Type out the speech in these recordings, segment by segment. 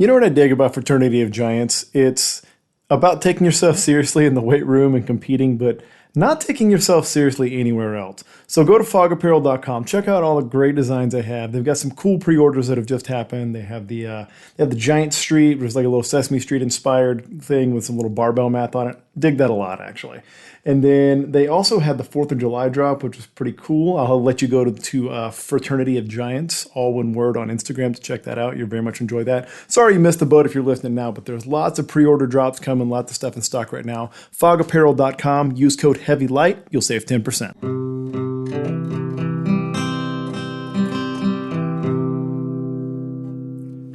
You know what I dig about Fraternity of Giants? It's about taking yourself seriously in the weight room and competing, but not taking yourself seriously anywhere else. So go to fogapparel.com. Check out all the great designs they have. They've got some cool pre-orders that have just happened. They have the Giant Street, which is like a little Sesame Street inspired thing with some little barbell math on it. Dig that a lot, actually. And then they also had the 4th of July drop, which was pretty cool. I'll let you go to Fraternity of Giants, all one word, on Instagram to check that out. You'll very much enjoy that. Sorry you missed the boat if you're listening now, but there's lots of pre-order drops coming, lots of stuff in stock right now. Fogapparel.com. Use code HEAVYLIGHT. You'll save 10%.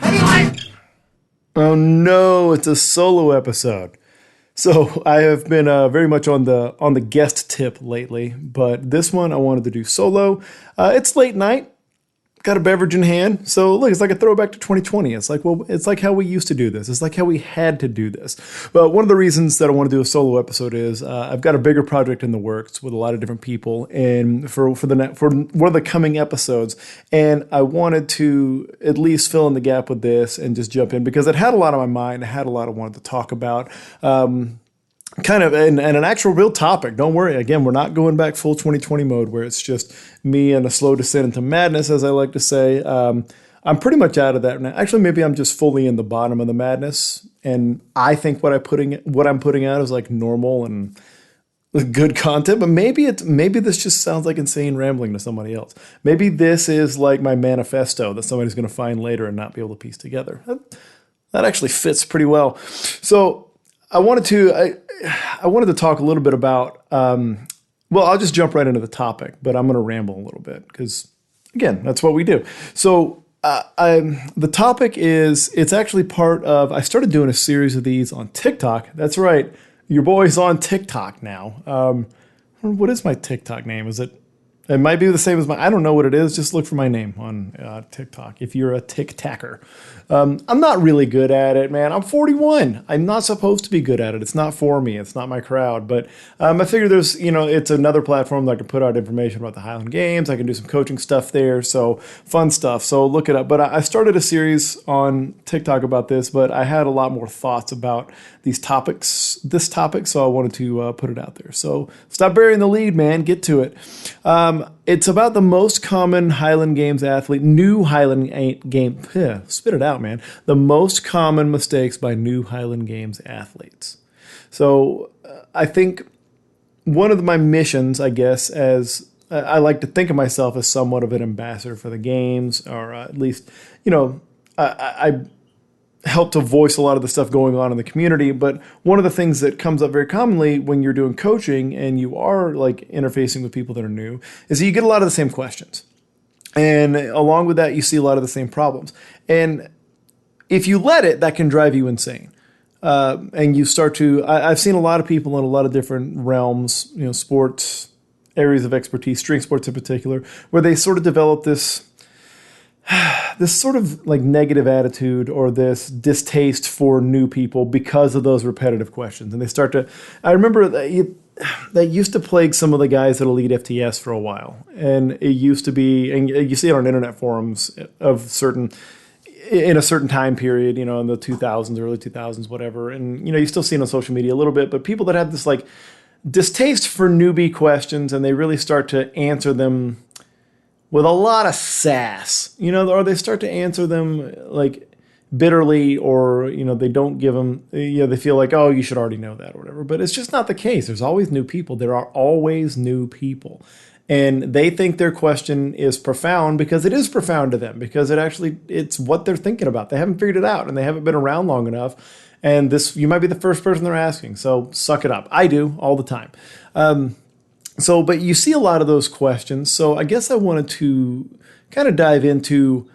Heavy Oh no, it's a solo episode. So I have been very much on the guest tip lately, but this one I wanted to do solo. It's late night, got a beverage in hand, so look, it's like a throwback to 2020. It's like how we used to do this. It's like how we had to do this. But one of the reasons that I want to do a solo episode is I've got a bigger project in the works with a lot of different people, and for one of the coming episodes, and I wanted to at least fill in the gap with this and just jump in because it had a lot on my mind. I had a lot I wanted to talk about. Kind of, and an actual real topic. Don't worry. Again, we're not going back full 2020 mode where it's just me and a slow descent into madness, as I like to say. I'm pretty much out of that now. Actually, maybe I'm just fully in the bottom of the madness, and I think what I'm putting out is like normal and good content. But maybe this just sounds like insane rambling to somebody else. Maybe this is like my manifesto that somebody's going to find later and not be able to piece together. That actually fits pretty well. So I wanted to talk a little bit about, I'll just jump right into the topic, but I'm going to ramble a little bit because, again, that's what we do. So the topic is, it's actually part of, I started doing a series of these on TikTok. That's right. Your boy's on TikTok now. What is my TikTok name? It might be the same as I don't know what it is. Just look for my name on TikTok if you're a TikTaker. I'm not really good at it, man. I'm 41. I'm not supposed to be good at it. It's not for me. It's not my crowd. But I figure it's another platform that I can put out information about the Highland Games. I can do some coaching stuff there. So fun stuff. So look it up. But I started a series on TikTok about this, but I had a lot more thoughts about this topic. So I wanted to put it out there. So stop burying the lead, man. Get to it. It's about the most common Highland Games athlete, new Highland Game, spit it out, man. The most common mistakes by new Highland Games athletes. So I think one of my missions, I guess, as I like to think of myself as somewhat of an ambassador for the games, or at least, I help to voice a lot of the stuff going on in the community. But one of the things that comes up very commonly when you're doing coaching and you are like interfacing with people that are new is that you get a lot of the same questions. And along with that, you see a lot of the same problems. And if you let it, that can drive you insane. And you start to, I've seen a lot of people in a lot of different realms, sports, areas of expertise, string sports in particular, where they sort of develop this sort of like negative attitude or this distaste for new people because of those repetitive questions. And they start to, I remember that used to plague some of the guys at Elite FTS for a while. And it used to be, and you see it on internet forums in a certain time period, in the 2000s, early 2000s, whatever. And, you still see it on social media a little bit, but people that have this like distaste for newbie questions and they really start to answer them with a lot of sass, or they start to answer them like bitterly, or, they don't give them, they feel like, oh, you should already know that or whatever. But it's just not the case. There's always new people. There are always new people. And they think their question is profound because it is profound to them, because it's what they're thinking about. They haven't figured it out and they haven't been around long enough. And you might be the first person they're asking. So suck it up. I do all the time. But you see a lot of those questions. So I guess I wanted to kind of dive into,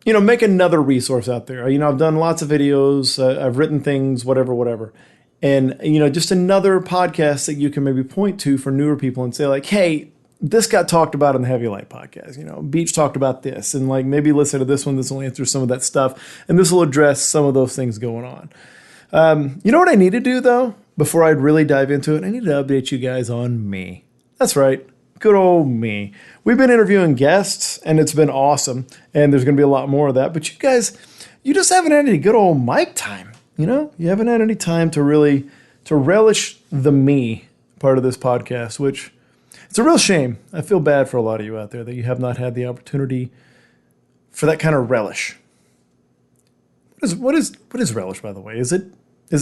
make another resource out there. I've done lots of videos, I've written things, whatever. And, just another podcast that you can maybe point to for newer people and say like, hey, this got talked about in the Heavy Light podcast. Beach talked about this, and like maybe listen to this one. This will answer some of that stuff. And this will address some of those things going on. You know what I need to do though? Before I really dive into it, I need to update you guys on me. That's right. good old me. We've been interviewing guests, and it's been awesome, and there's going to be a lot more of that. But you guys, you just haven't had any good old mic time, you know? You haven't had any time to really, to relish the me part of this podcast, which it's a real shame. I feel bad for a lot of you out there that you have not had the opportunity for that kind of relish. What is relish, by the way? Is it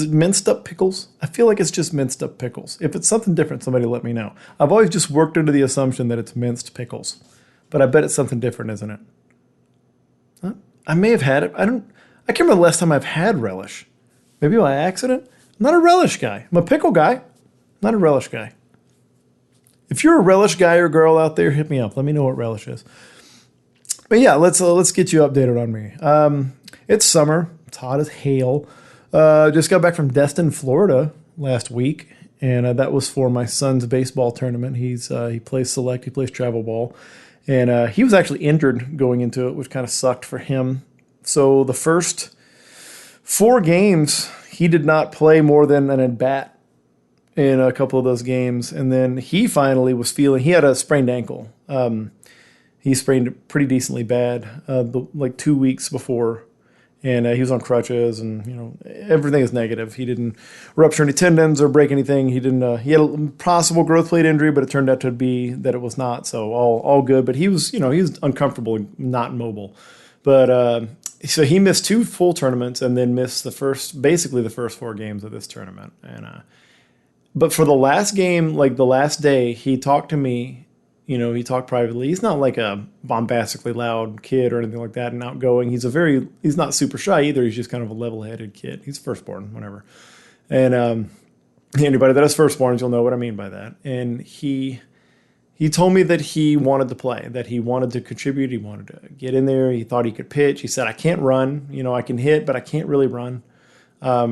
minced up pickles? I feel like it's just minced up pickles. If it's something different, somebody let me know. I've always just worked under the assumption that it's minced pickles, but I bet it's something different, isn't it? Huh? I may have had it. I can't remember the last time I've had relish. Maybe by accident. I'm not a relish guy. I'm a pickle guy, not a relish guy. If you're a relish guy or girl out there, hit me up. Let me know what relish is. But yeah, let's get you updated on me. It's summer. It's hot as hail. Just got back from Destin, Florida last week, and that was for my son's baseball tournament. He plays select. He plays travel ball, and he was actually injured going into it, which kind of sucked for him. So the first 4 games, he did not play more than an at-bat in a couple of those games. And then he finally was feeling, he had a sprained ankle. He sprained it pretty decently bad, like 2 weeks before. And he was on crutches, and you know everything is negative. He didn't rupture any tendons or break anything. He didn't. He had a possible growth plate injury, but it turned out to be that it was not. So all good. But he was uncomfortable and not mobile. But so he missed 2 full tournaments and then missed basically the first 4 games of this tournament. And but for the last game, like the last day, he talked to me. You know, he talked privately. He's not like a bombastically loud kid or anything like that and outgoing. He's not super shy either. He's just kind of a level-headed kid. He's firstborn, whatever. And anybody that has firstborns, you'll know what I mean by that. And he told me that he wanted to play, that he wanted to contribute. He wanted to get in there. He thought he could pitch. He said, I can't run. You know, I can hit, but I can't really run. But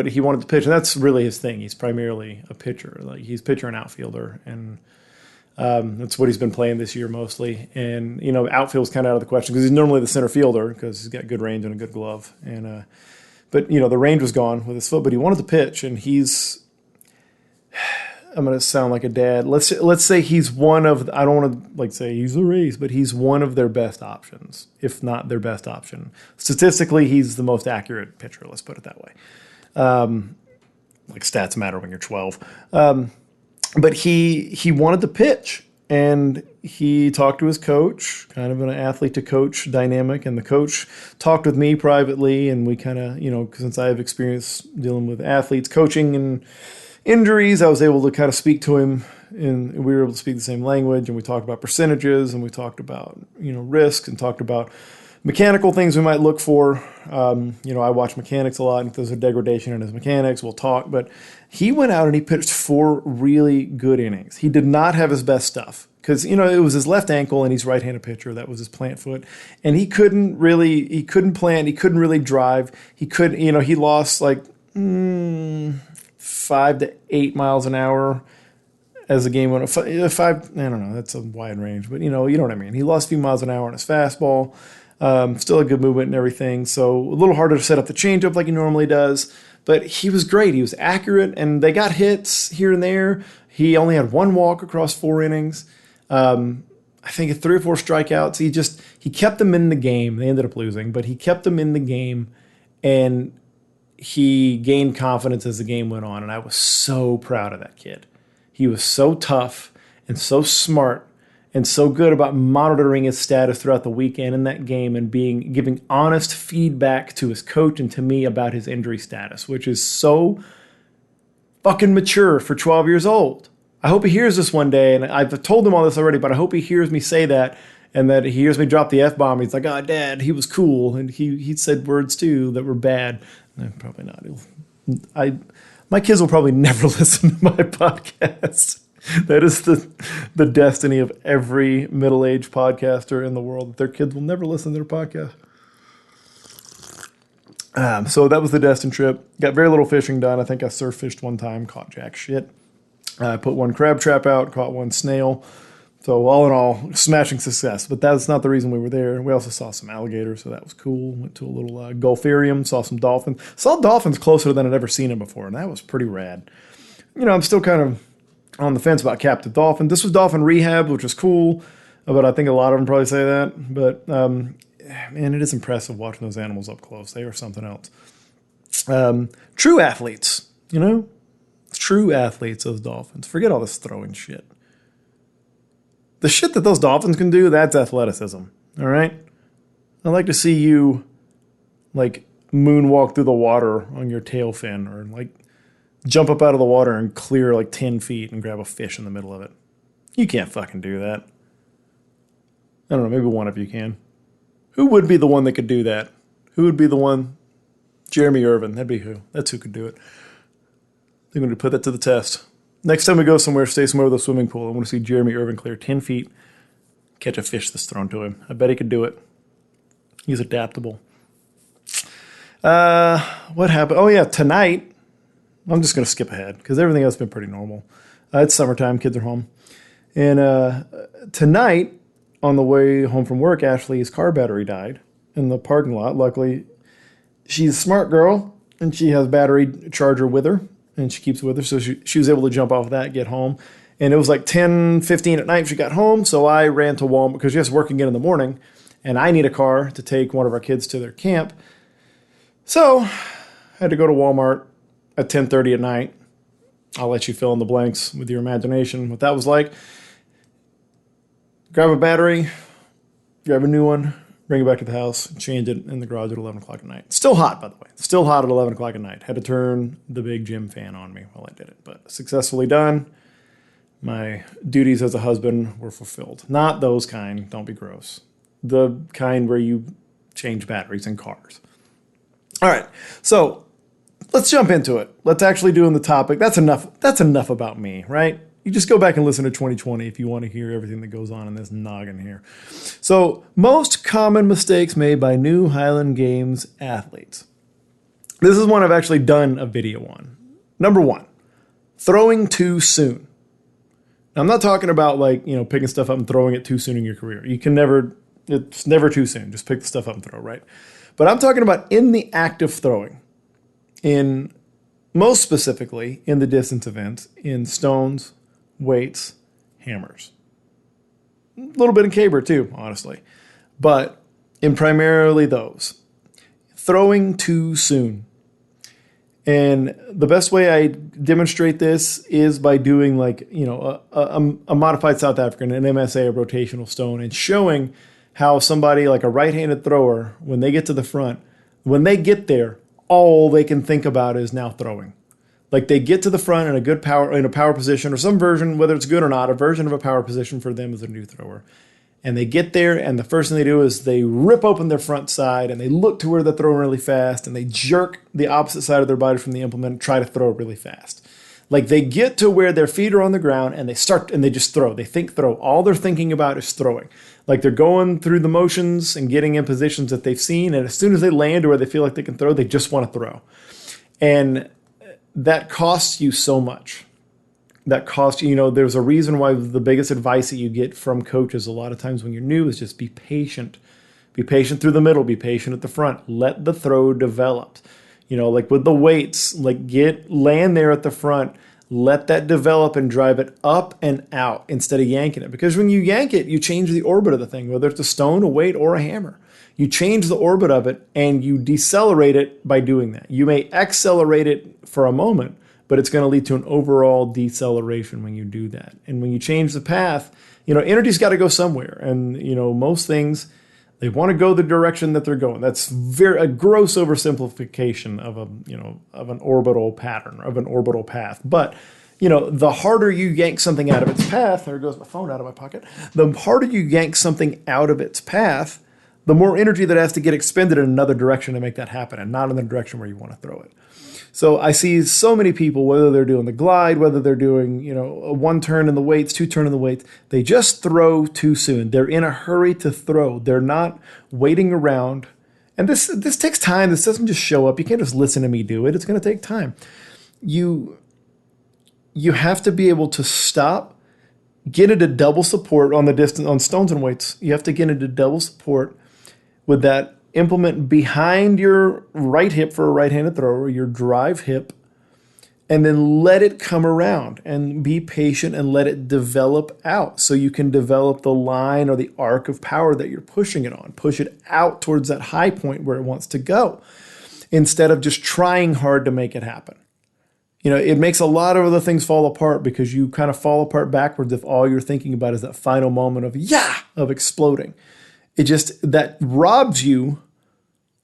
he wanted to pitch, and that's really his thing. He's primarily a pitcher. Like he's pitcher and outfielder, and that's what he's been playing this year mostly. And you know, outfield's kind of out of the question because he's normally the center fielder because he's got good range and a good glove. And but you know, the range was gone with his foot, but he wanted to pitch, and I'm going to sound like a dad. Let's say he's one of, I don't want to say he's a race, but he's one of their best options, if not their best option. Statistically, he's the most accurate pitcher. Let's put it that way. Like stats matter when you're 12. But he wanted to pitch, and he talked to his coach, kind of an athlete to coach dynamic. And the coach talked with me privately, and we kind of, you know, since I have experience dealing with athletes, coaching and injuries, I was able to kind of speak to him, and we were able to speak the same language. And we talked about percentages, and we talked about, you know, risks, and talked about mechanical things we might look for. You know, I watch mechanics a lot, and if there's a degradation in his mechanics, we'll talk. But he went out and he pitched 4 really good innings. He did not have his best stuff because, you know, it was his left ankle, and he's a right-handed pitcher. That was his plant foot. And he couldn't plant, he couldn't really drive. He lost like 5 to 8 miles an hour as the game went. 5, I don't know, that's a wide range, but you know what I mean. He lost a few miles an hour on his fastball. Still a good movement and everything. So a little harder to set up the changeup like he normally does. But he was great. He was accurate, and they got hits here and there. He only had 1 walk across 4 innings. I think 3 or 4 strikeouts. He kept them in the game. They ended up losing, but he kept them in the game, and he gained confidence as the game went on. And I was so proud of that kid. He was so tough and so smart and so good about monitoring his status throughout the weekend in that game and giving honest feedback to his coach and to me about his injury status, which is so fucking mature for 12 years old. I hope he hears this one day, and I've told him all this already, but I hope he hears me say that and that he hears me drop the F-bomb. He's like, oh, Dad, he was cool, and he said words too that were bad. Probably not. My kids will probably never listen to my podcast. That is the destiny of every middle-aged podcaster in the world, that their kids will never listen to their podcast. So that was the Destin trip. Got very little fishing done. I think I surf fished 1 time, caught jack shit. I put 1 crab trap out, caught 1 snail. So all in all, smashing success. But that's not the reason we were there. We also saw some alligators, so that was cool. Went to a little Gulfarium, saw some dolphins. Saw dolphins closer than I'd ever seen them before, and that was pretty rad. You know, I'm still kind of on the fence about captive dolphin. This was dolphin rehab, which was cool, but I think a lot of them probably say that. But man, it is impressive watching those animals up close. They are something else. True athletes, true athletes, those dolphins. Forget all this throwing shit. The shit that those dolphins can do, that's athleticism. All right? I'd like to see you, like, moonwalk through the water on your tail fin, or, like, jump up out of the water and clear, like, 10 feet and grab a fish in the middle of it. You can't fucking do that. I don't know, maybe one of you can. Who would be the one that could do that? Who would be the one? Jeremy Irvin. That'd be who. That's who could do it. I'm going to put that to the test. Next time we go somewhere, stay somewhere with a swimming pool, I want to see Jeremy Irvin clear 10 feet, catch a fish that's thrown to him. I bet he could do it. He's adaptable. What happened? Oh, yeah, tonight, I'm just going to skip ahead because everything else has been pretty normal. It's summertime. Kids are home. And tonight, on the way home from work, Ashley's car battery died in the parking lot. Luckily, she's a smart girl, and she has a battery charger with her. And she keeps it with her, so she was able to jump off that, get home. And it was like 10:15 at night she got home, so I ran to Walmart because she has to work again in the morning, and I need a car to take one of our kids to their camp. So I had to go to Walmart at 10:30 at night. I'll let you fill in the blanks with your imagination what that was like. Grab a battery, grab a new one, bring it back to the house, change it in the garage at 11 o'clock at night. Still hot, by the way. Still hot at 11 o'clock at night. Had to turn the big gym fan on me while I did it. But successfully done. My duties as a husband were fulfilled. Not those kind, don't be gross. The kind where you change batteries in cars. All right, so let's jump into it. Let's actually do in the topic. That's enough about me, right? You just go back and listen to 2020 if you want to hear everything that goes on in this noggin here. So, most common mistakes made by new Highland Games athletes. This is one I've actually done a video on. Number one, throwing too soon. Now, I'm not talking about picking stuff up and throwing it too soon in your career. It's never too soon. Just pick the stuff up and throw, right? But I'm talking about in the act of throwing. Most specifically in the distance events, in stones, weights, hammers. A little bit in caber too, honestly. But in primarily those. Throwing too soon. And the best way I demonstrate this is by doing a modified South African, an MSA, a rotational stone, and showing how somebody like a right-handed thrower, when they get to the front, when they get there, all they can think about is now throwing. Like they get to the front in a power position or some version, whether it's good or not, a version of a power position for them as a new thrower. And they get there, and the first thing they do is they rip open their front side, and they look to where they're throwing really fast, and they jerk the opposite side of their body from the implement and try to throw really fast. Like they get to where their feet are on the ground, and they just throw. They think throw. All they're thinking about is throwing. Like they're going through the motions and getting in positions that they've seen, and as soon as they land to where they feel like they can throw, they just want to throw. And that costs you so much. That costs you, there's a reason why the biggest advice that you get from coaches a lot of times when you're new is just be patient. Be patient through the middle. Be patient at the front. Let the throw develop. Like with the weights, land there at the front. Let that develop and drive it up and out instead of yanking it. Because when you yank it, you change the orbit of the thing, whether it's a stone, a weight, or a hammer. You change the orbit of it and you decelerate it by doing that. You may accelerate it for a moment, but it's going to lead to an overall deceleration when you do that. And when you change the path, energy's got to go somewhere. And, most things, they want to go the direction that they're going. That's a gross oversimplification of an orbital pattern, of an orbital path. But, the harder you yank something out of its path, there goes my phone out of my pocket. The harder you yank something out of its path, the more energy that has to get expended in another direction to make that happen, and not in the direction where you want to throw it. So I see so many people, whether they're doing the glide, whether they're doing, a one turn in the weights, two turn in the weights, they just throw too soon. They're in a hurry to throw. They're not waiting around. And this takes time. This doesn't just show up. You can't just listen to me do it. It's going to take time. You have to be able to stop, get into double support on the distance on stones and weights. You have to get into double support with that implement behind your right hip for a right-handed thrower, your drive hip, and then let it come around and be patient and let it develop out so you can develop the line or the arc of power that you're pushing it on. Push it out towards that high point where it wants to go instead of just trying hard to make it happen. It makes a lot of other things fall apart because you kind of fall apart backwards if all you're thinking about is that final moment of exploding. That robs you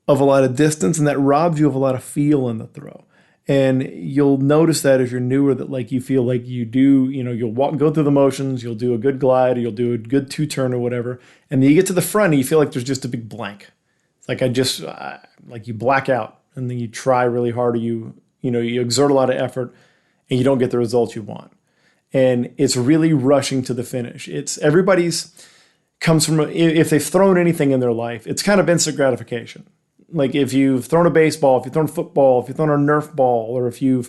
of a lot of distance and that robs you of a lot of feel in the throw. And you'll notice that as you're newer that like you feel like you do, you'll go through the motions, you'll do a good glide, or you'll do a good two-turn or whatever. And then you get to the front and you feel like there's just a big blank. It's like like you black out and then you try really hard or you exert a lot of effort and you don't get the results you want. And it's really rushing to the finish. Comes from, if they've thrown anything in their life, it's kind of instant gratification. Like if you've thrown a baseball, if you've thrown a football, if you've thrown a Nerf ball, or if you've,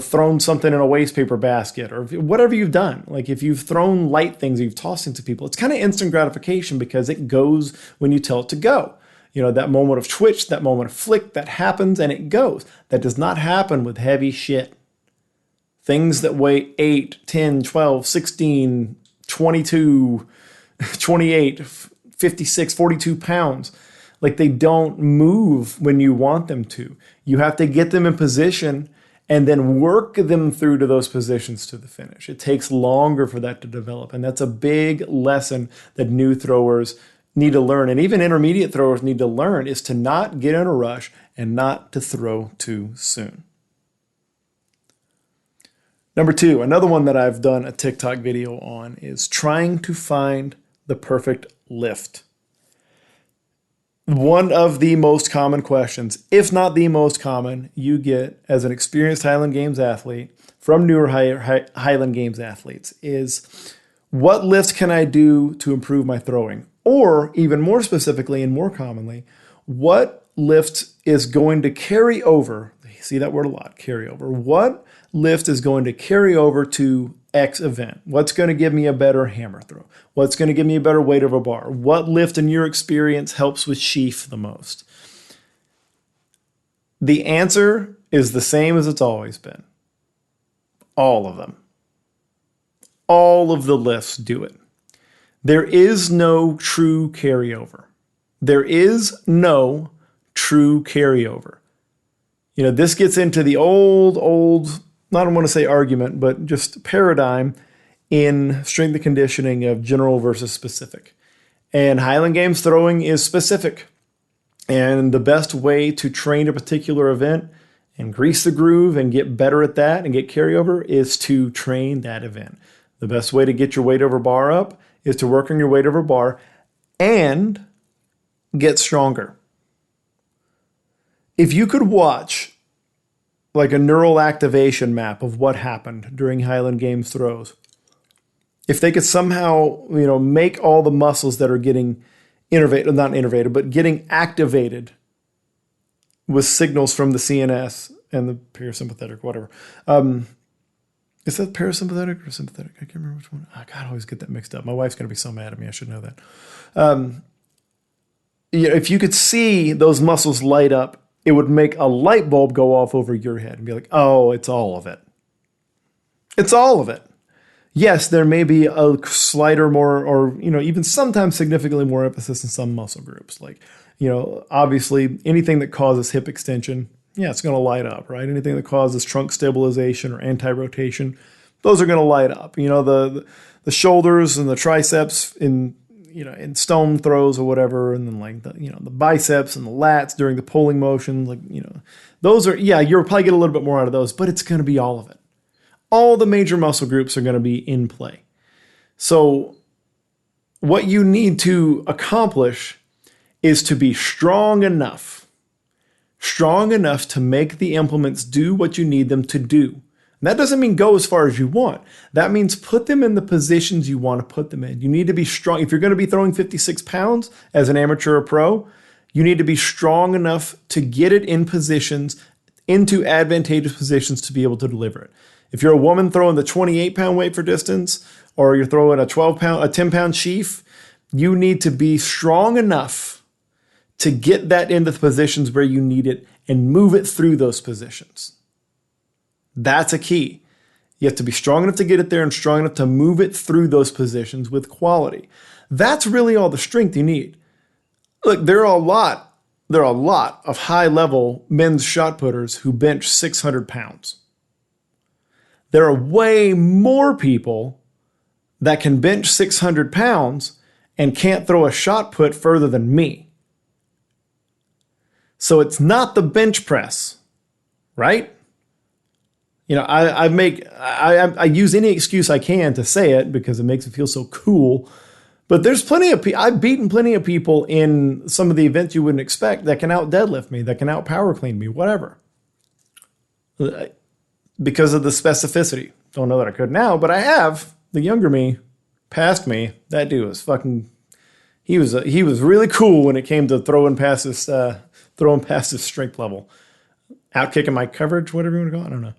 thrown something in a waste paper basket, or whatever you've done, like if you've thrown light things you've tossed into people, it's kind of instant gratification because it goes when you tell it to go. That moment of twitch, that moment of flick, that happens and it goes. That does not happen with heavy shit. Things that weigh 8, 10, 12, 16, 22, 28, 56, 42 pounds. Like they don't move when you want them to. You have to get them in position and then work them through to those positions to the finish. It takes longer for that to develop. And that's a big lesson that new throwers need to learn, and even intermediate throwers need to learn, is to not get in a rush and not to throw too soon. Number 2, another one that I've done a TikTok video on is trying to find the perfect lift. One of the most common questions, if not the most common, you get as an experienced Highland Games athlete from newer Highland Games athletes is, what lift can I do to improve my throwing? Or even more specifically and more commonly, what lift is going to carry over? You see that word a lot, carry over. What lift is going to carry over to X event? What's going to give me a better hammer throw? What's going to give me a better weight over bar? What lift in your experience helps with sheath the most? The answer is the same as it's always been. All of them. All of the lifts do it. There is no true carryover. There is no true carryover. This gets into the old, I don't want to say argument, but just paradigm in strength and conditioning of general versus specific. And Highland Games throwing is specific. And the best way to train a particular event and grease the groove and get better at that and get carryover is to train that event. The best way to get your weight over bar up is to work on your weight over bar and get stronger. If you could watch like a neural activation map of what happened during Highland Games throws, if they could somehow, make all the muscles that are getting getting activated with signals from the CNS and the parasympathetic, whatever. Is that parasympathetic or sympathetic? I can't remember which one. God, I always get that mixed up. My wife's going to be so mad at me. I should know that. If you could see those muscles light up, it would make a light bulb go off over your head and be like, oh, it's all of it. It's all of it. Yes, there may be a slighter more, or, even sometimes significantly more emphasis in some muscle groups. Like, obviously anything that causes hip extension, it's going to light up, right? Anything that causes trunk stabilization or anti-rotation, those are going to light up. The shoulders and the triceps in stone throws or whatever, and then like the biceps and the lats during the pulling motion, those are, you'll probably get a little bit more out of those, but it's going to be all of it. All the major muscle groups are going to be in play. So what you need to accomplish is to be strong enough to make the implements do what you need them to do. And that doesn't mean go as far as you want. That means put them in the positions you want to put them in. You need to be strong. If you're going to be throwing 56 pounds as an amateur or pro, you need to be strong enough to get it in positions, into advantageous positions to be able to deliver it. If you're a woman throwing the 28-pound weight for distance, or you're throwing a 10-pound sheaf, you need to be strong enough to get that into the positions where you need it and move it through those positions. That's a key. You have to be strong enough to get it there and strong enough to move it through those positions with quality. That's really all the strength you need. Look, there are a lot of high-level men's shot putters who bench 600 pounds. There are way more people that can bench 600 pounds and can't throw a shot put further than me. So it's not the bench press, right? You know, I use any excuse I can to say it because it makes it feel so cool. But there's plenty of people, I've beaten plenty of people in some of the events you wouldn't expect that can out deadlift me, that can out power clean me, whatever. Because of the specificity. Don't know that I could now, but I have. The younger me, past me, that dude was fucking, he was really cool when it came to throwing past his strength level. Out kicking my coverage, whatever you want to call it, I don't know.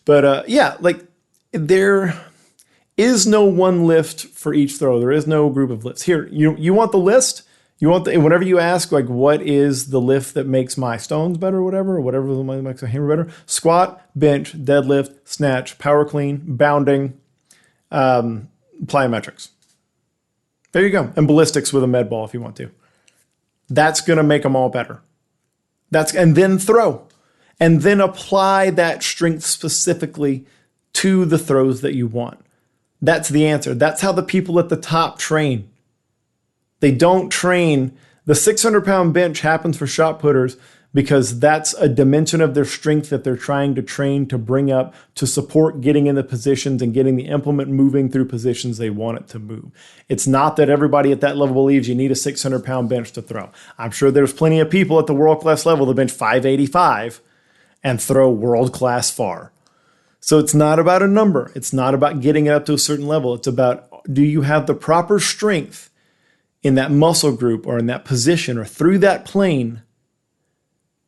But yeah, like there is no one lift for each throw. There is no group of lifts. Here, you want the list? You want whenever you ask, like, what is the lift that makes my stones better or whatever makes my hammer better? Squat, bench, deadlift, snatch, power clean, bounding, plyometrics. There you go. And ballistics with a med ball if you want to. That's going to make them all better. And then throw. And then apply that strength specifically to the throws that you want. That's the answer. That's how the people at the top train. They don't train. The 600-pound bench happens for shot putters because that's a dimension of their strength that they're trying to train to bring up to support getting in the positions and getting the implement moving through positions they want it to move. It's not that everybody at that level believes you need a 600-pound bench to throw. I'm sure there's plenty of people at the world-class level that bench 585 and throw world-class far. So it's not about a number. It's not about getting it up to a certain level. It's about, do you have the proper strength in that muscle group or in that position or through that plane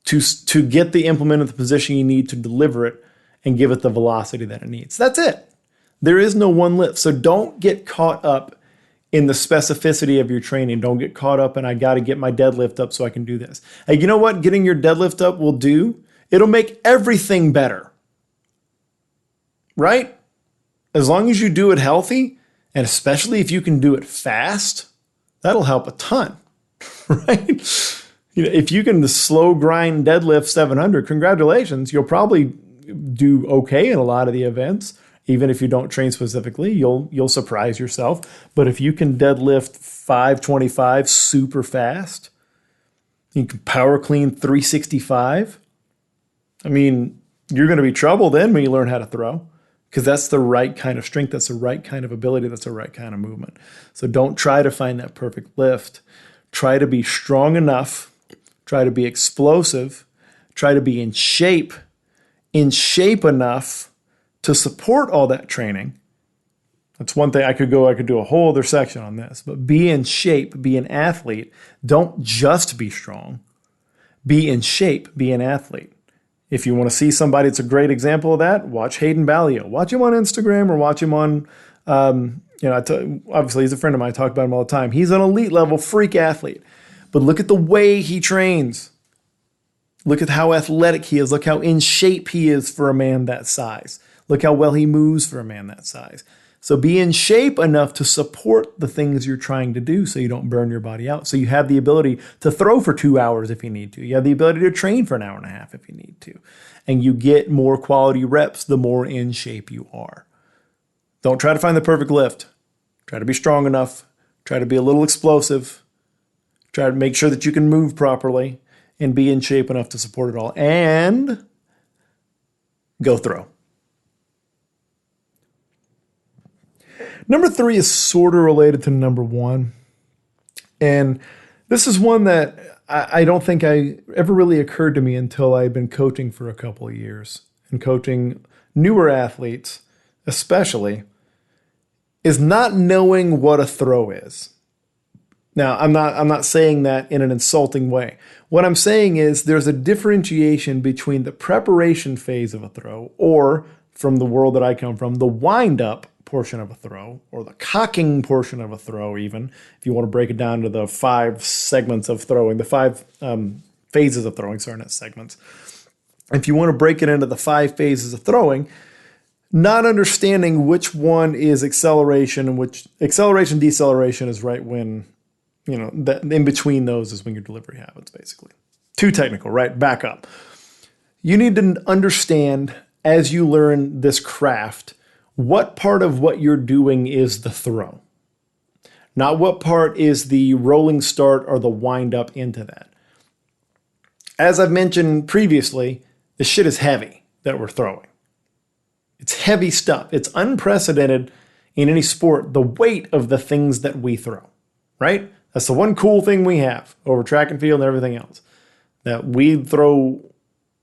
to get the implement in the position you need to deliver it and give it the velocity that it needs. That's it. There is no one lift. So don't get caught up in the specificity of your training. Don't get caught up in, I got to get my deadlift up so I can do this. Hey, you know what getting your deadlift up will do? It'll make everything better. Right? As long as you do it healthy, and especially if you can do it fast, that'll help a ton, right? You know, if you can slow grind deadlift 700, congratulations. You'll probably do okay in a lot of the events. Even if you don't train specifically, you'll surprise yourself. But if you can deadlift 525 super fast, you can power clean 365. I mean, you're going to be trouble then when you learn how to throw. Because that's the right kind of strength, that's the right kind of ability, that's the right kind of movement. So don't try to find that perfect lift. Try to be strong enough, try to be explosive, try to be in shape enough to support all that training. That's one thing I could do a whole other section on this, but be in shape, be an athlete. Don't just be strong. Be in shape, be an athlete. If you want to see somebody that's a great example of that, watch Hayden Ballio. Watch him on Instagram or watch him on, obviously he's a friend of mine. I talk about him all the time. He's an elite level freak athlete. But look at the way he trains. Look at how athletic he is. Look how in shape he is for a man that size. Look how well he moves for a man that size. So be in shape enough to support the things you're trying to do so you don't burn your body out. So you have the ability to throw for 2 hours if you need to. You have the ability to train for an hour and a half if you need to. And you get more quality reps the more in shape you are. Don't try to find the perfect lift. Try to be strong enough. Try to be a little explosive. Try to make sure that you can move properly and be in shape enough to support it all. And go throw. Number 3 is sort of related to number 1. And this is one that I don't think I ever really occurred to me until I'd been coaching for a couple of years. And coaching newer athletes, especially, is not knowing what a throw is. Now, I'm not saying that in an insulting way. What I'm saying is there's a differentiation between the preparation phase of a throw, or from the world that I come from, the wind-up portion of a throw, or the cocking portion of a throw even, if you want to break it down to the 5 segments of throwing, the 5 phases of throwing, sorry, not segments. if you want to break it into the 5 phases of throwing, not understanding which one is acceleration and which acceleration, deceleration is right when, that in between those is when your delivery happens, basically. Too technical, right? Back up. You need to understand as you learn this craft, what part of what you're doing is the throw. Not what part is the rolling start or the wind up into that. As I've mentioned previously, this shit is heavy that we're throwing. It's heavy stuff. It's unprecedented in any sport, the weight of the things that we throw, right? That's the one cool thing we have over track and field and everything else. That we throw,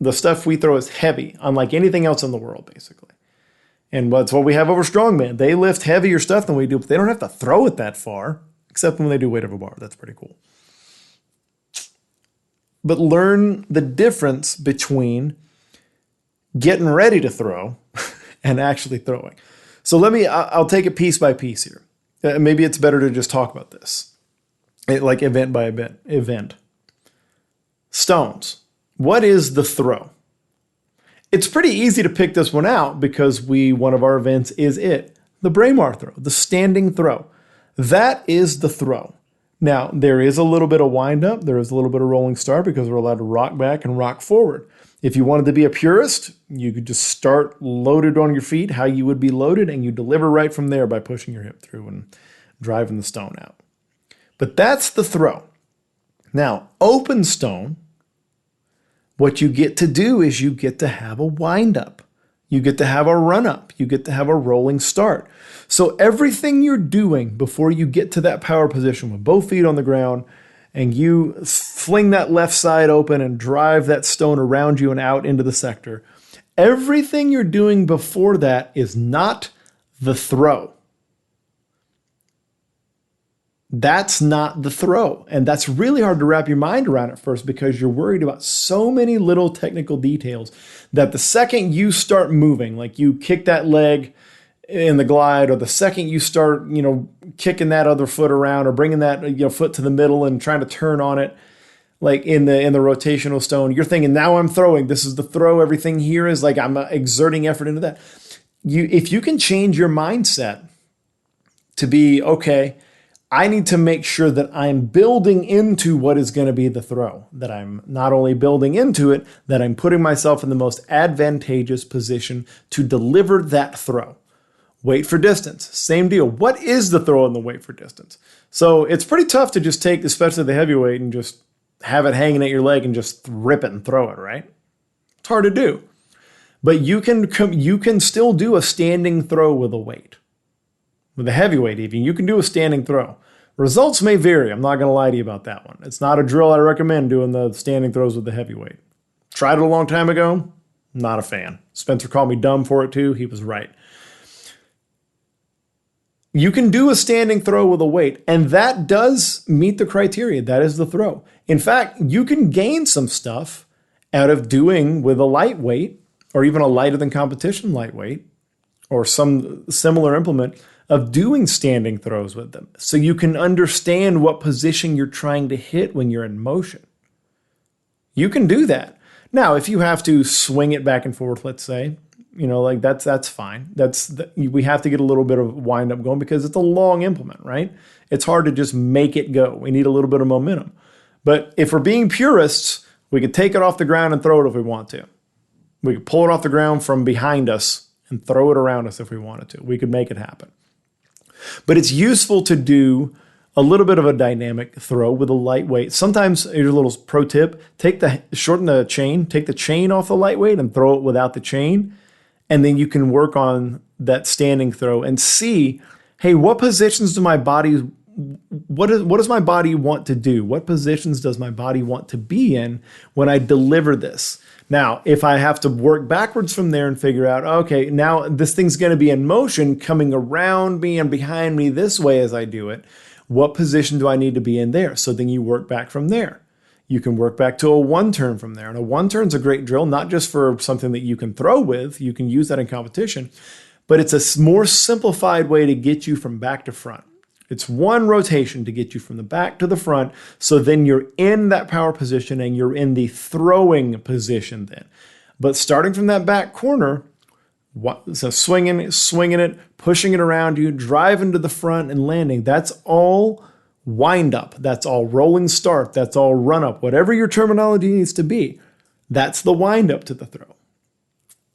the stuff we throw is heavy, unlike anything else in the world, basically. And that's what we have over strongman. They lift heavier stuff than we do, but they don't have to throw it that far, except when they do weight over bar. That's pretty cool. But learn the difference between getting ready to throw and actually throwing. So I'll take it piece by piece here. Maybe it's better to just talk about this. Like event by event. Stones. What is the throw? It's pretty easy to pick this one out because one of our events is the Braemar throw, the standing throw. That is the throw. Now, there is a little bit of wind up. There is a little bit of rolling start because we're allowed to rock back and rock forward. If you wanted to be a purist, you could just start loaded on your feet, how you would be loaded, and you deliver right from there by pushing your hip through and driving the stone out. But that's the throw. Now, open stone, what you get to do is you get to have a wind up. You get to have a run up. You get to have a rolling start. So everything you're doing before you get to that power position with both feet on the ground and you fling that left side open and drive that stone around you and out into the sector, everything you're doing before that is not the throw. That's not the throw. And that's really hard to wrap your mind around at first because you're worried about so many little technical details that the second you start moving, like you kick that leg in the glide, or the second you start, kicking that other foot around or bringing that, foot to the middle and trying to turn on it, like in the rotational stone, you're thinking, now I'm throwing. This is the throw. Everything here is like I'm exerting effort into that. If you can change your mindset to be, okay, I need to make sure that I'm building into what is going to be the throw, that I'm not only building into it, that I'm putting myself in the most advantageous position to deliver that throw. Weight for distance, same deal. What is the throw in the weight for distance? So it's pretty tough to just take, especially the heavyweight, and just have it hanging at your leg and just rip it and throw it, right? It's hard to do. But you can still do a standing throw with a weight. With a heavyweight even, you can do a standing throw. Results may vary. I'm not going to lie to you about that one. It's not a drill I recommend doing the standing throws with the heavyweight. Tried it a long time ago. Not a fan. Spencer called me dumb for it too. He was right. You can do a standing throw with a weight, and that does meet the criteria. That is the throw. In fact, you can gain some stuff out of doing with a lightweight, or even a lighter than competition lightweight, or some similar implement, of doing standing throws with them. So you can understand what position you're trying to hit when you're in motion. You can do that. Now, if you have to swing it back and forth, let's say, that's fine. We have to get a little bit of wind up going because it's a long implement, right? It's hard to just make it go. We need a little bit of momentum. But if we're being purists, we could take it off the ground and throw it if we want to. We could pull it off the ground from behind us and throw it around us if we wanted to. We could make it happen. But it's useful to do a little bit of a dynamic throw with a lightweight. Sometimes, here's a little pro tip, shorten the chain, take the chain off the lightweight and throw it without the chain. And then you can work on that standing throw and see, hey, what positions what does my body want to do? What positions does my body want to be in when I deliver this? Now, if I have to work backwards from there and figure out, okay, now this thing's going to be in motion coming around me and behind me this way as I do it, what position do I need to be in there? So then you work back from there. You can work back to a one turn from there. And a one turn's a great drill, not just for something that you can throw with. You can use that in competition, but it's a more simplified way to get you from back to front. It's one rotation to get you from the back to the front. So then you're in that power position and you're in the throwing position then. But starting from that back corner, so swinging it, pushing it around you, driving to the front and landing, that's all wind up. That's all rolling start. That's all run up. Whatever your terminology needs to be, that's the wind up to the throw.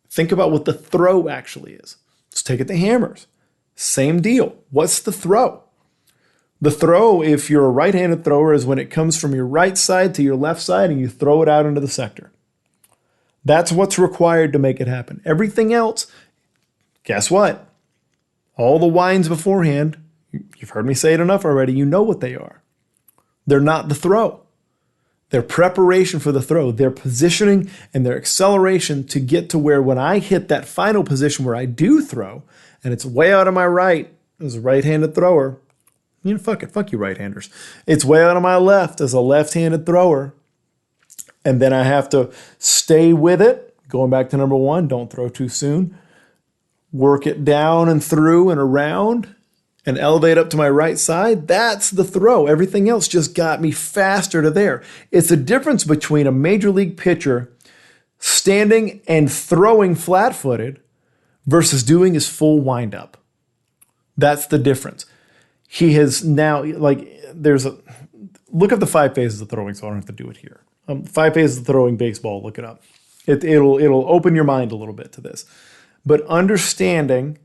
Think about what the throw actually is. Let's take it to hammers. Same deal. What's the throw? The throw, if you're a right-handed thrower, is when it comes from your right side to your left side and you throw it out into the sector. That's what's required to make it happen. Everything else, guess what? All the winds beforehand, you've heard me say it enough already, you know what they are. They're not the throw. They're preparation for the throw. They're positioning and their acceleration to get to where when I hit that final position where I do throw, and it's way out of my right as a right-handed thrower, fuck you right-handers. It's way out of my left as a left-handed thrower. And then I have to stay with it. Going back to number one, don't throw too soon. Work it down and through and around and elevate up to my right side. That's the throw. Everything else just got me faster to there. It's the difference between a major league pitcher standing and throwing flat-footed versus doing his full windup. That's the difference. He has now, look at the 5 phases of throwing, so I don't have to do it here. 5 phases of throwing baseball, look it up. It'll open your mind a little bit to this. But understanding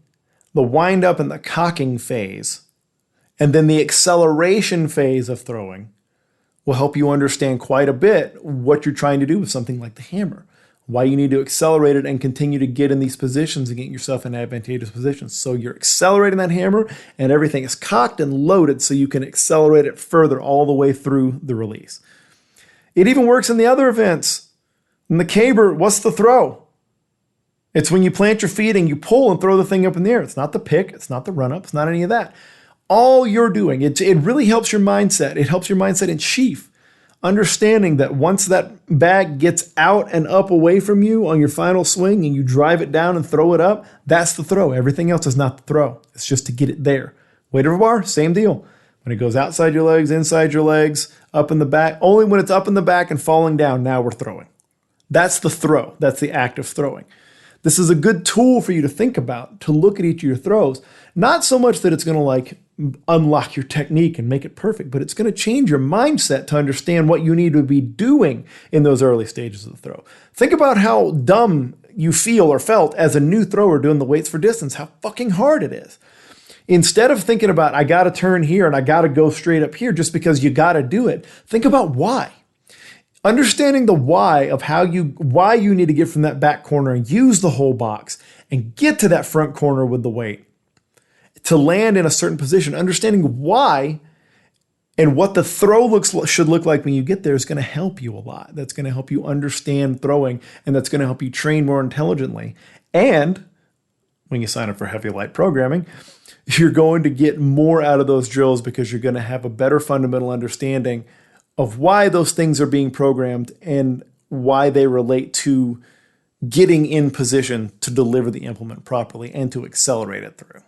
the wind up and the cocking phase, and then the acceleration phase of throwing will help you understand quite a bit what you're trying to do with something like the hammer. Why you need to accelerate it and continue to get in these positions and get yourself in advantageous positions. So you're accelerating that hammer and everything is cocked and loaded so you can accelerate it further all the way through the release. It even works in the other events. In the caber, what's the throw? It's when you plant your feet and you pull and throw the thing up in the air. It's not the pick. It's not the run up. It's not any of that. All you're doing, it really helps your mindset. It helps your mindset in sheath. Understanding that once that bag gets out and up away from you on your final swing and you drive it down and throw it up, that's the throw. Everything else is not the throw. It's just to get it there. Weight over bar, same deal. When it goes outside your legs, inside your legs, up in the back, only when it's up in the back and falling down, now we're throwing. That's the throw. That's the act of throwing. This is a good tool for you to think about, to look at each of your throws. Not so much that it's going to unlock your technique and make it perfect, but it's going to change your mindset to understand what you need to be doing in those early stages of the throw. Think about how dumb you feel or felt as a new thrower doing the weights for distance, how fucking hard it is. Instead of thinking about, I got to turn here and I got to go straight up here just because you got to do it, think about why. Understanding the why of why you need to get from that back corner and use the whole box and get to that front corner with the weight to land in a certain position. Understanding why and what the throw should look like when you get there is going to help you a lot. That's going to help you understand throwing, and that's going to help you train more intelligently. And when you sign up for heavy light programming, you're going to get more out of those drills because you're going to have a better fundamental understanding of why those things are being programmed and why they relate to getting in position to deliver the implement properly and to accelerate it through.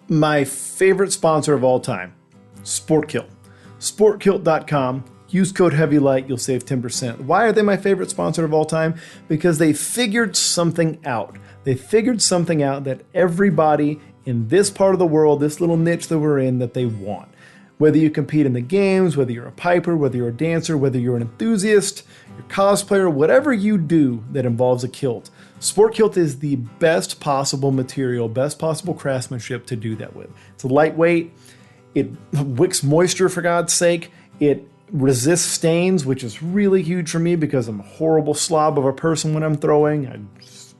My favorite sponsor of all time, SportKilt. SportKilt.com. Use code HEAVYLIGHT, you'll save 10%. Why are they my favorite sponsor of all time? Because they figured something out. They figured something out that everybody in this part of the world, this little niche that we're in, that they want. Whether you compete in the games, whether you're a piper, whether you're a dancer, whether you're an enthusiast, you're a cosplayer, whatever you do that involves a kilt, Sport Kilt is the best possible material, best possible craftsmanship to do that with. It's lightweight, it wicks moisture for God's sake, it resists stains, which is really huge for me because I'm a horrible slob of a person when I'm throwing. I'm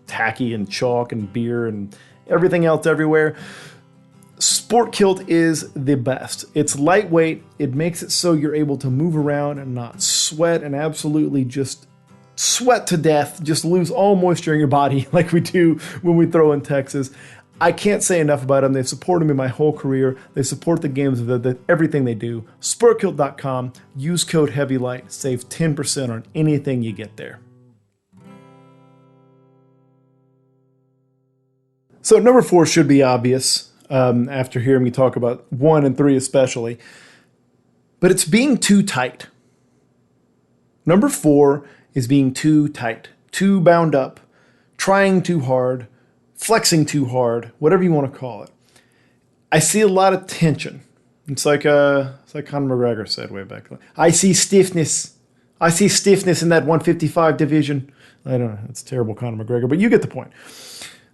tacky and chalk and beer and everything else everywhere. Sport Kilt is the best. It's lightweight. It makes it so you're able to move around and not sweat and absolutely just sweat to death, just lose all moisture in your body like we do when we throw in Texas. I can't say enough about them. They've supported me my whole career. They support the games, everything they do. SportKilt.com. Use code HEAVYLIGHT. Save 10% on anything you get there. So number 4 should be obvious. After hearing me talk about 1 and 3 especially, but it's being too tight. Number 4 is being too tight, too bound up, trying too hard, flexing too hard, whatever you want to call it. I see a lot of tension. It's like Conor McGregor said way back then. I see stiffness. I see stiffness in that 155 division. I don't know. It's terrible, Conor McGregor, but you get the point.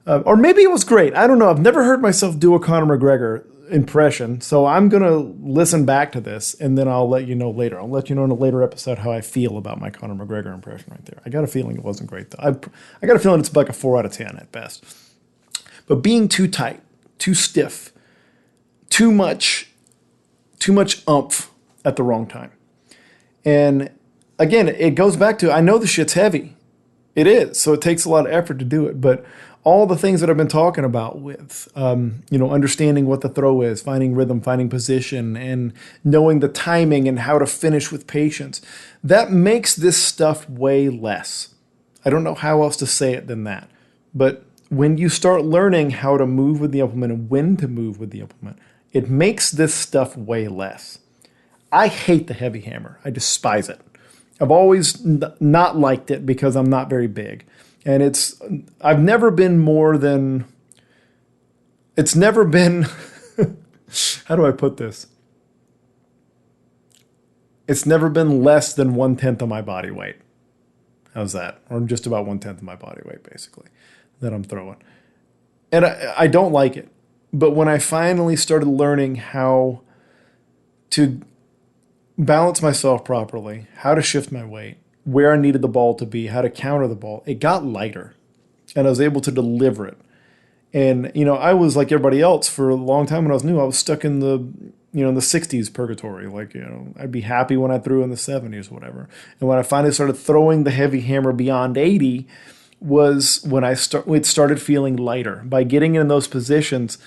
Or maybe it was great. I don't know. I've never heard myself do a Conor McGregor impression, so I'm going to listen back to this, and then I'll let you know later. I'll let you know in a later episode how I feel about my Conor McGregor impression right there. I got a feeling it wasn't great, though. I got a feeling it's like a 4 out of 10 at best. But being too tight, too stiff, too much oomph at the wrong time. And again, it goes back to, I know the shit's heavy. It is, so it takes a lot of effort to do it, but all the things that I've been talking about with, understanding what the throw is, finding rhythm, finding position, and knowing the timing and how to finish with patience, that makes this stuff way less. I don't know how else to say it than that. But when you start learning how to move with the implement and when to move with the implement, it makes this stuff way less. I hate the heavy hammer. I despise it. I've always not liked it because I'm not very big. And I've never been more than, it's never been, how do I put this? It's never been less than 1/10 of my body weight. How's that? Or just about 1/10 of my body weight, basically, that I'm throwing. And I don't like it. But when I finally started learning how to balance myself properly, how to shift my weight, where I needed the ball to be, how to counter the ball, it got lighter. And I was able to deliver it. And, I was like everybody else for a long time when I was new. I was stuck in the 60s purgatory. Like, I'd be happy when I threw in the 70s or whatever. And when I finally started throwing the heavy hammer beyond 80 was when it started feeling lighter. By getting in those positions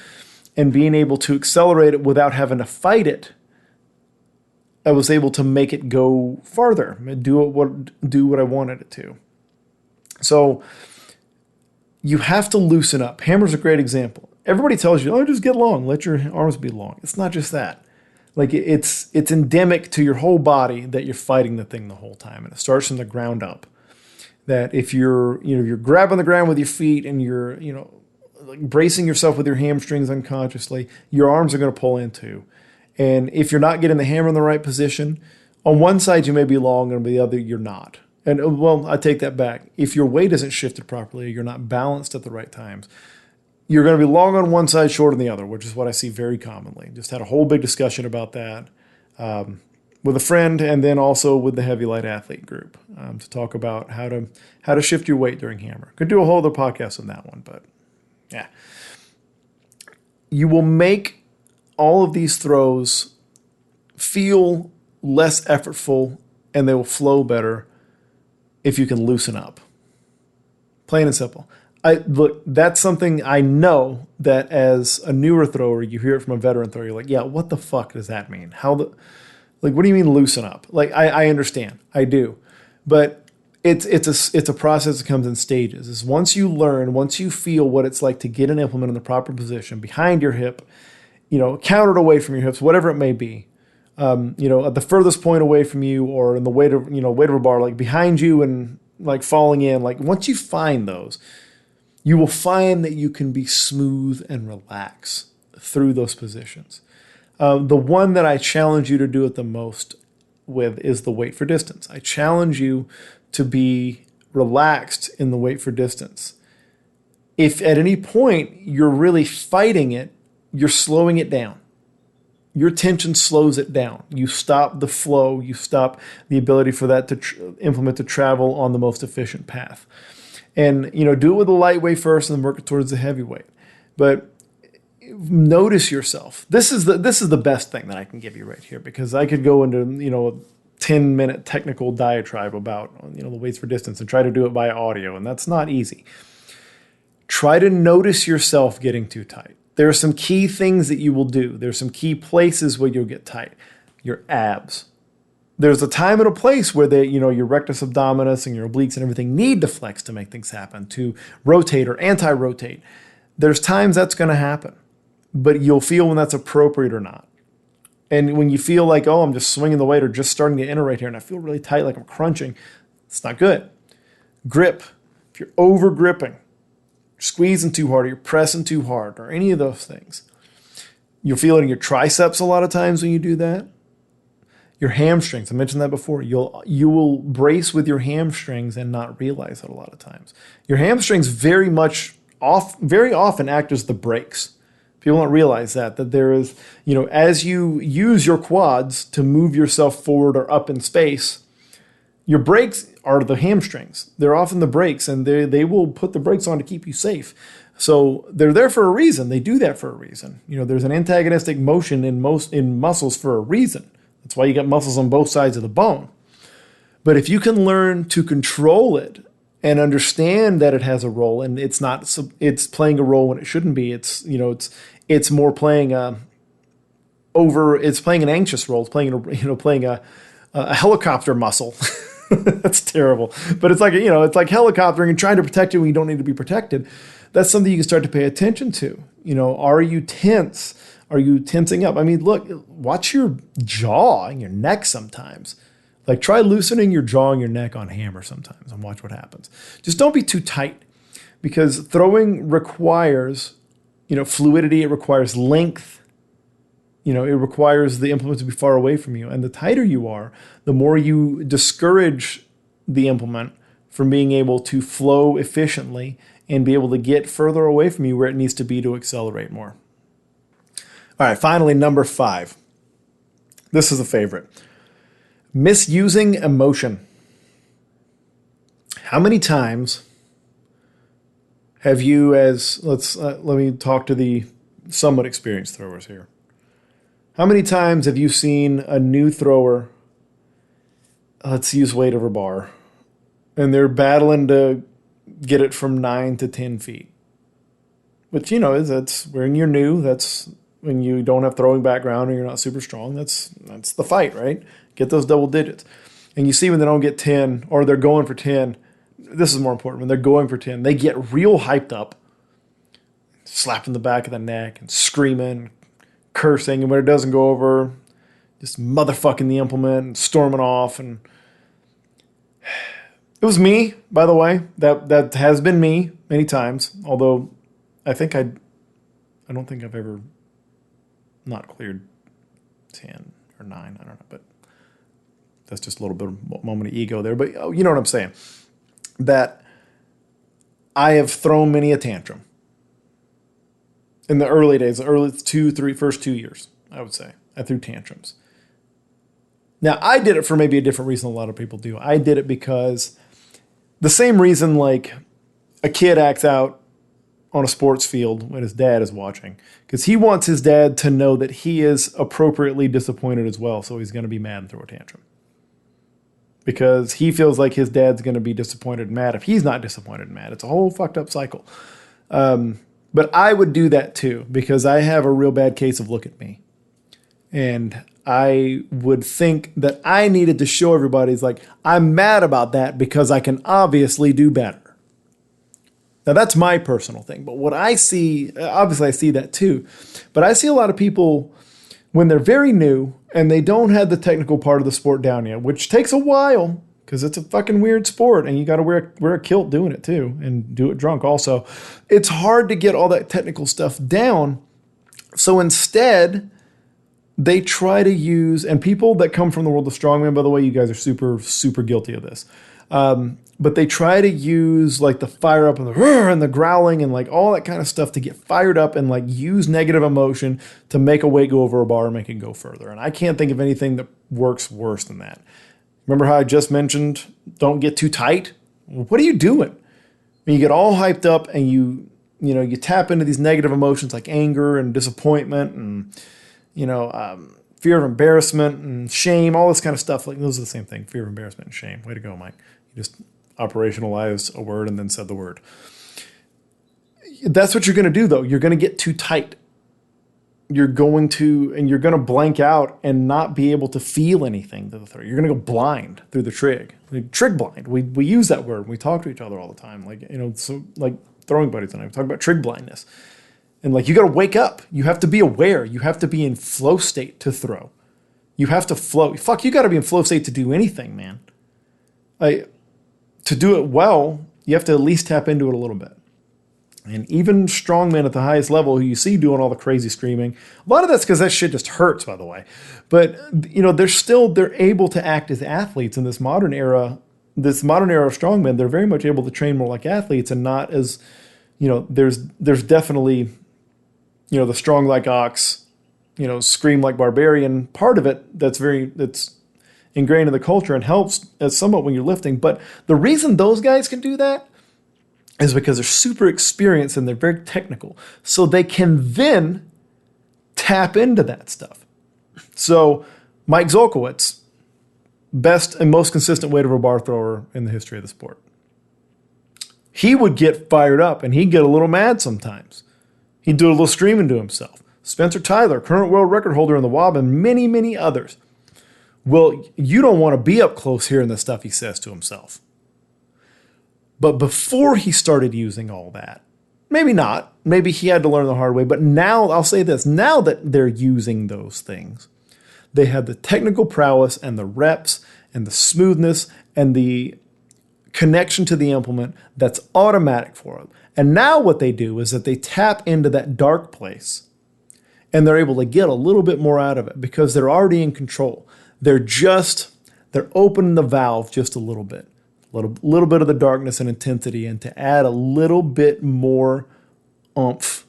and being able to accelerate it without having to fight it, I was able to make it go farther, do what I wanted it to. So you have to loosen up. Hammer's a great example. Everybody tells you, just get long, let your arms be long. It's not just that. Like it's endemic to your whole body that you're fighting the thing the whole time, and it starts from the ground up. That if you're grabbing the ground with your feet and you're like bracing yourself with your hamstrings unconsciously, your arms are going to pull into. And if you're not getting the hammer in the right position, on one side you may be long and on the other you're not. And I take that back. If your weight isn't shifted properly, you're not balanced at the right times, you're going to be long on one side, short on the other, which is what I see very commonly. Just had a whole big discussion about that with a friend, and then also with the heavy light athlete group to talk about how to shift your weight during hammer. Could do a whole other podcast on that one, but yeah. You will make all of these throws feel less effortful and they will flow better if you can loosen up. Plain and simple. Look, that's something I know that as a newer thrower, you hear it from a veteran thrower, you're like, yeah, what the fuck does that mean? What do you mean loosen up? Like, I understand. I do. But it's a process that comes in stages. Is once you feel what it's like to get an implement in the proper position behind your hip, countered away from your hips, whatever it may be, at the furthest point away from you or in the weight of a bar, like behind you and like falling in, like once you find those, you will find that you can be smooth and relax through those positions. The one that I challenge you to do it the most with is the weight for distance. I challenge you to be relaxed in the weight for distance. If at any point you're really fighting it, you're slowing it down. Your tension slows it down. You stop the flow. You stop the ability for that to implement to travel on the most efficient path. And, do it with the lightweight first and then work it towards the heavyweight. But notice yourself. This is the best thing that I can give you right here, because I could go into, a 10-minute technical diatribe about, the weights for distance and try to do it by audio. And that's not easy. Try to notice yourself getting too tight. There are some key things that you will do. There's some key places where you'll get tight. Your abs. There's a time and a place where your rectus abdominis and your obliques and everything need to flex to make things happen, to rotate or anti-rotate. There's times that's going to happen, but you'll feel when that's appropriate or not. And when you feel like, oh, I'm just swinging the weight or just starting to iterate here and I feel really tight, like I'm crunching, it's not good. Grip. If you're over gripping, squeezing too hard, or you're pressing too hard, or any of those things, you'll feel it in your triceps a lot of times when you do that. Your hamstrings, I mentioned that before. You will brace with your hamstrings and not realize it a lot of times. Your hamstrings very often act as the brakes. People don't realize that there is, as you use your quads to move yourself forward or up in space, your brakes are the hamstrings. They're often the brakes, and they will put the brakes on to keep you safe. So they're there for a reason. They do that for a reason. There's an antagonistic motion in muscles for a reason. That's why you got muscles on both sides of the bone. But if you can learn to control it and understand that it has a role, and it's playing a role when it shouldn't be. It's more playing it's playing an anxious role. It's playing a helicopter muscle. That's terrible. But it's like helicoptering and trying to protect you when you don't need to be protected. That's something you can start to pay attention to. Are you tense? Are you tensing up? I mean, look, watch your jaw and your neck sometimes. Like try loosening your jaw and your neck on hammer sometimes and watch what happens. Just don't be too tight, because throwing requires, fluidity. It requires length. It requires the implement to be far away from you. And the tighter you are, the more you discourage the implement from being able to flow efficiently and be able to get further away from you where it needs to be to accelerate more. All right, finally, number 5. This is a favorite. Misusing emotion. How many times have you, let me talk to the somewhat experienced throwers here. How many times have you seen a new thrower, let's use weight over bar, and they're battling to get it from 9 to 10 feet? Which, that's when you're new. That's when you don't have throwing background or you're not super strong. That's the fight, right? Get those double digits. And you see when they don't get 10 or they're going for 10, this is more important. When they're going for 10, they get real hyped up, slapping the back of the neck and screaming, cursing. And when it doesn't go over, just motherfucking the implement and storming off. And it was me, by the way. That has been me many times. Although I don't think I've ever not cleared 10 or 9. I don't know, but that's just a little bit of moment of ego there. But you know what I'm saying. That I have thrown many a tantrum in the early days, the first 2 years, I would say. I threw tantrums. Now, I did it for maybe a different reason a lot of people do. I did it because the same reason like a kid acts out on a sports field when his dad is watching, because he wants his dad to know that he is appropriately disappointed as well, so he's going to be mad and throw a tantrum. Because he feels like his dad's going to be disappointed and mad if he's not disappointed and mad. It's a whole fucked up cycle. But I would do that too, because I have a real bad case of look at me. And I would think that I needed to show everybody, like, I'm mad about that because I can obviously do better. Now, that's my personal thing. But what I see, obviously I see that too. But I see a lot of people when they're very new and they don't have the technical part of the sport down yet, which takes a while because it's a fucking weird sport and you got to wear a kilt doing it too and do it drunk also. It's hard to get all that technical stuff down. So instead, they try to use, and people that come from the world of strongman, by the way, you guys are super, super guilty of this. But they try to use like the fire up and the growling and like all that kind of stuff to get fired up and like use negative emotion to make a weight go over a bar and make it go further. And I can't think of anything that works worse than that. Remember how I just mentioned don't get too tight? Well, what are you doing? When you get all hyped up and you tap into these negative emotions like anger and disappointment and fear of embarrassment and shame, all this kind of stuff. Like those are the same thing. Fear of embarrassment and shame. Way to go, Mike. You just operationalized a word and then said the word. That's what you're going to do, though. You're going to get too tight. You're going to blank out and not be able to feel anything to the throw. You're going to go blind through the trig. Trig blind. We use that word. We talk to each other all the time. So like throwing buddies and I talk about trig blindness. And like you got to wake up. You have to be aware. You have to be in flow state to throw. You have to flow. Fuck, you got to be in flow state to do anything, man. To do it well, you have to at least tap into it a little bit. And even strongmen at the highest level who you see doing all the crazy screaming, a lot of that's because that shit just hurts, by the way. But, they're able to act as athletes in this modern era of strongmen. They're very much able to train more like athletes and not as, there's definitely, the strong like ox, scream like barbarian part of it that's ingrained in the culture and helps somewhat when you're lifting. But the reason those guys can do that is because they're super experienced and they're very technical. So they can then tap into that stuff. So Mike Zolkowicz, best and most consistent weight over bar thrower in the history of the sport. He would get fired up and he'd get a little mad sometimes. He'd do a little screaming to himself. Spencer Tyler, current world record holder in the WOB, and many, many others. Well, you don't want to be up close hearing the stuff he says to himself. But before he started using all that, maybe not. Maybe he had to learn the hard way. But now, I'll say this, now that they're using those things, they have the technical prowess and the reps and the smoothness and the connection to the implement that's automatic for them. And now what they do is that they tap into that dark place and they're able to get a little bit more out of it because they're already in control. They're opening the valve just a little bit. Little bit of the darkness and intensity, and to add a little bit more oomph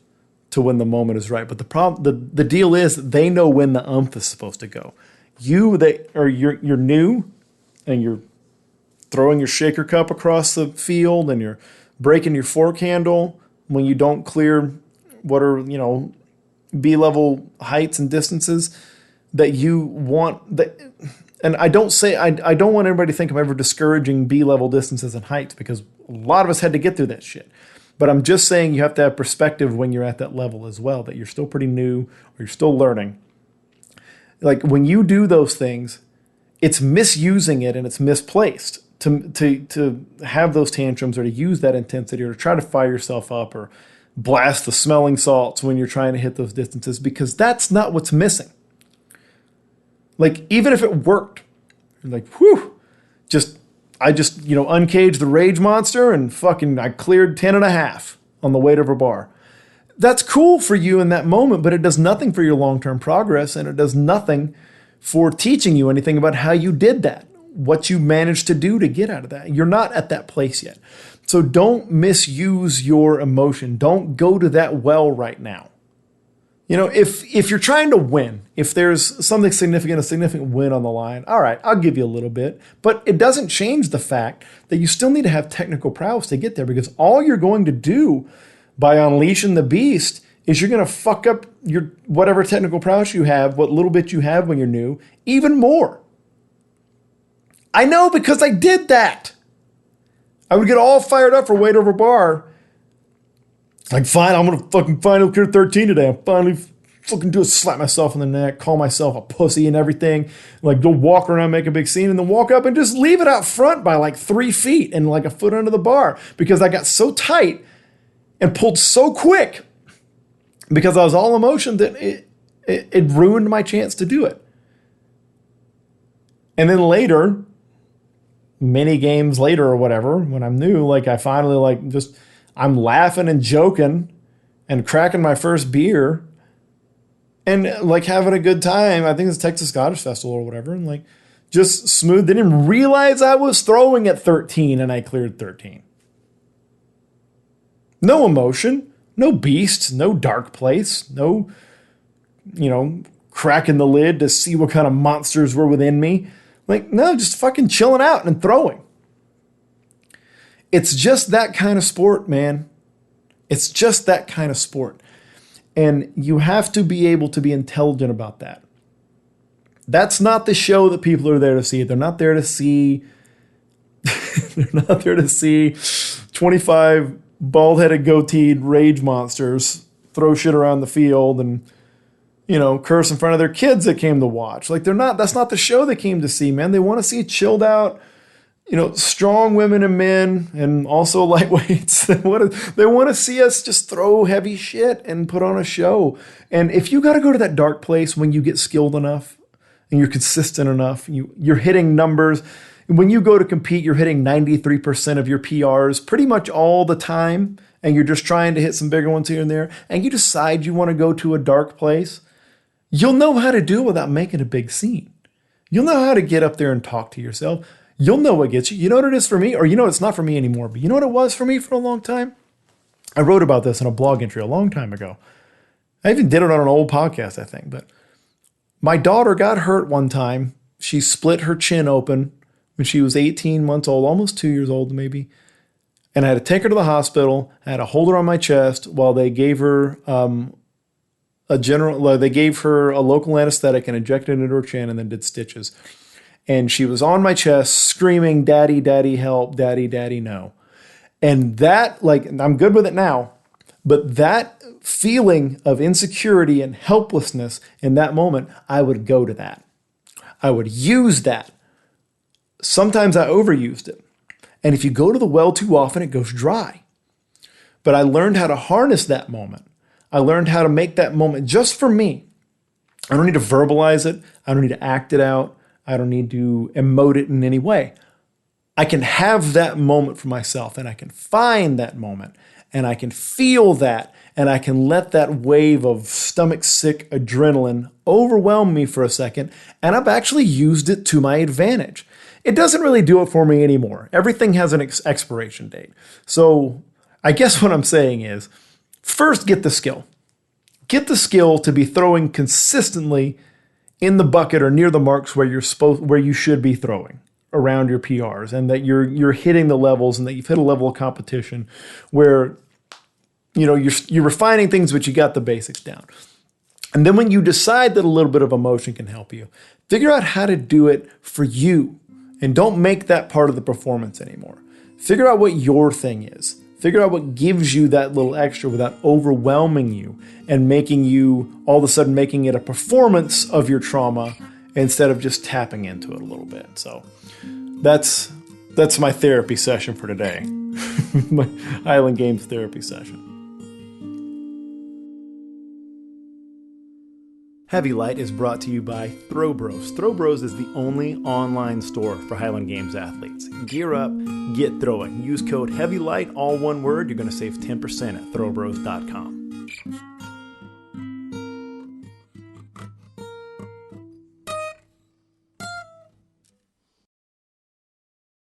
to when the moment is right. But the deal is they know when the oomph is supposed to go. You're new, and you're throwing your shaker cup across the field, and you're breaking your fork handle when you don't clear what are B-level heights and distances that you want that. And I don't want everybody to think I'm ever discouraging B-level distances and heights because a lot of us had to get through that shit. But I'm just saying you have to have perspective when you're at that level as well, that you're still pretty new or you're still learning. Like when you do those things, it's misusing it and it's misplaced to have those tantrums or to use that intensity or to try to fire yourself up or blast the smelling salts when you're trying to hit those distances because that's not what's missing. Like, even if it worked, like, whew, I just uncaged the rage monster and I cleared 10.5 on the weight over bar. That's cool for you in that moment, but it does nothing for your long-term progress and it does nothing for teaching you anything about how you did that, what you managed to do to get out of that. You're not at that place yet. So don't misuse your emotion. Don't go to that well right now. If you're trying to win, if there's something significant, a significant win on the line, all right, I'll give you a little bit. But it doesn't change the fact that you still need to have technical prowess to get there because all you're going to do by unleashing the beast is you're going to fuck up your whatever technical prowess you have, what little bit you have when you're new, even more. I know because I did that. I would get all fired up for weight over bar. Like, fine, I'm going to fucking finally clear 13 today. I'm finally fucking do a slap myself in the neck, call myself a pussy and everything. Like, go walk around, make a big scene, and then walk up and just leave it out front by like 3 feet and like a foot under the bar because I got so tight and pulled so quick because I was all emotion that it ruined my chance to do it. And then later, many games later or whatever, when I'm new, like I finally I'm laughing and joking and cracking my first beer and like having a good time. I think it's Texas Scottish Festival or whatever. And like just smooth. Didn't even realize I was throwing at 13 and I cleared 13. No emotion, no beast, no dark place, no, cracking the lid to see what kind of monsters were within me. Like, no, just fucking chilling out and throwing. It's just that kind of sport, man. It's just that kind of sport. And you have to be able to be intelligent about that. That's not the show that people are there to see. They're not there to see 25 bald-headed, goateed rage monsters throw shit around the field and, curse in front of their kids that came to watch. Like that's not the show they came to see, man. They want to see chilled out, strong women and men and also lightweights. They want to see us just throw heavy shit and put on a show. And if you got to go to that dark place when you get skilled enough and you're consistent enough, you're hitting numbers. When you go to compete, you're hitting 93% of your PRs pretty much all the time, and you're just trying to hit some bigger ones here and there, and you decide you want to go to a dark place, you'll know how to do it without making a big scene. You'll know how to get up there and talk to yourself. You'll know what gets you. You know what it is for me? Or you know it's not for me anymore, but you know what it was for me for a long time? I wrote about this in a blog entry a long time ago. I even did it on an old podcast, I think. But my daughter got hurt one time. She split her chin open when she was 18 months old, almost 2 years old maybe. And I had to take her to the hospital. I had to hold her on my chest while they gave her they gave her a local anesthetic and injected it into her chin and then did stitches. And she was on my chest screaming, "Daddy, daddy, help, daddy, daddy, no." And that, I'm good with it now, but that feeling of insecurity and helplessness in that moment, I would go to that. I would use that. Sometimes I overused it. And if you go to the well too often, it goes dry. But I learned how to harness that moment. I learned how to make that moment just for me. I don't need to verbalize it. I don't need to act it out. I don't need to emote it in any way. I can have that moment for myself, and I can find that moment, and I can feel that, and I can let that wave of stomach-sick adrenaline overwhelm me for a second, and I've actually used it to my advantage. It doesn't really do it for me anymore. Everything has an expiration date. So I guess what I'm saying is, first, get the skill. Get the skill to be throwing consistently in the bucket or near the marks where you should be throwing around your PRs, and that you're hitting the levels, and that you've hit a level of competition where you're refining things, but you got the basics down. And then when you decide that a little bit of emotion can help you, figure out how to do it for you, and don't make that part of the performance anymore. Figure out what your thing is. Figure out what gives you that little extra without overwhelming you and making it a performance of your trauma instead of just tapping into it a little bit. So that's my therapy session for today. My Highland Games therapy session. Heavy Light is brought to you by Throw Bros. Throw Bros is the only online store for Highland Games athletes. Gear up, get throwing. Use code HEAVYLIGHT, all one word. You're going to save 10% at throwbros.com.